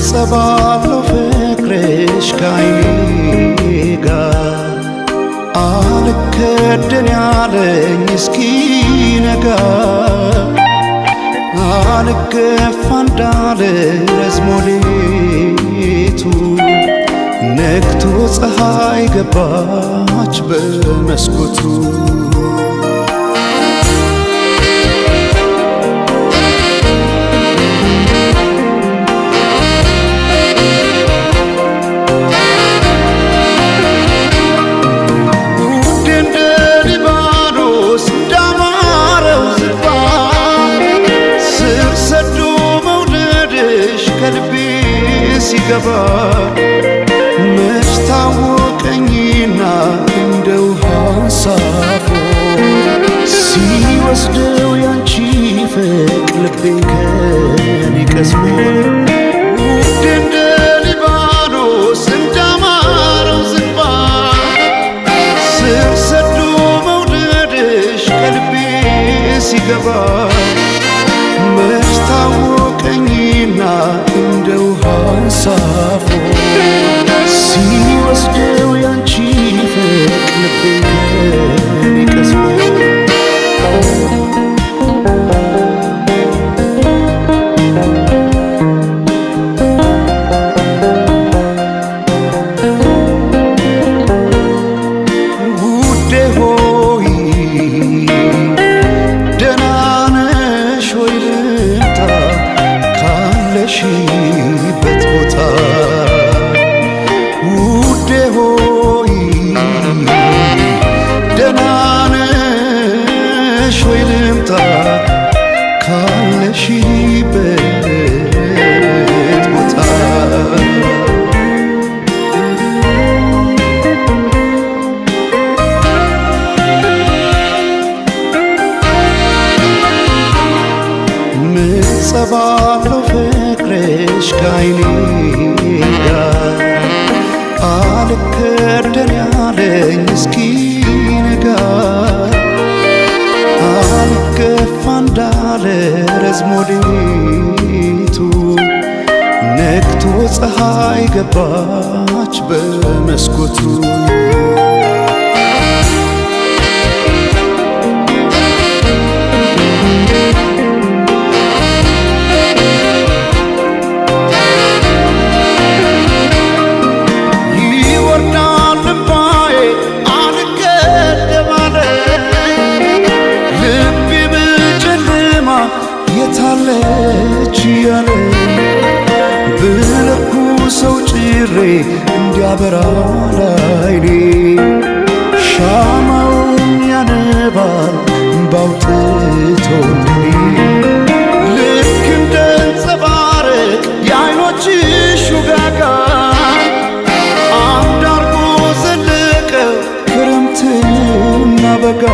ጸባለው ፍቅርሽ ከዓይኔ ጋር አልከደን ያለኝ እስኪነጋ አልገፋ እንዳለ ረዝሞ ሌቱ ነግቶ ፀሐይ ገባች በመስኮቱ ሲገባ መች ታወቀኝና እንደ ውሃ አንሳፎ ሲወስደው ያንቺ ፍቅር ልቤን ከኔ ቀስሞ ውድ እንደ ሊባኖስ እንዳማረው ዝግባ ስር ሰዶ መውደድሽ ከልቤ ሲገባ መች ታወቀኝና እንደ ውሃ አንሳፎ ሲወስደው ያንቺ ፍቅር ልቤን ከኔ ቀስሞ ውዴ ሆይ ደህና ነሽ ወይ ልምጣ ካለሽበት ቦታ ውዴ ሆይ ደህና ነሽ ወይ ልምጣ ካለሽበት ቦታ ጸባለው ፍቅርሽ ከዓይኔ ጋር አልከደን ያለኝ እስኪነጋ አልገፋ እንዳለ ረዝሞ ሌቱ ነግቶ ፀሐይ ገባች በመስኮቱ የታለች ያለ ብለኩ ሰው ጭሬ እንዲያበራ ላይኔ ሻማውን ያነባል ባውጥቶልኔ ልክ እንደ አንጸባረቅ የዓይኖችሽ ውጋጋ አንድ አርጎ ዘለቀው ክረምትና በጋ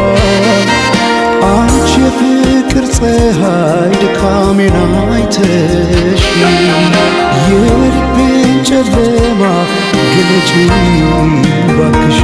አንቺ የፍቅር ፀሐይ ድካሜን አይተሽ የልቤን ጨለማ ግለጪ ባክሽ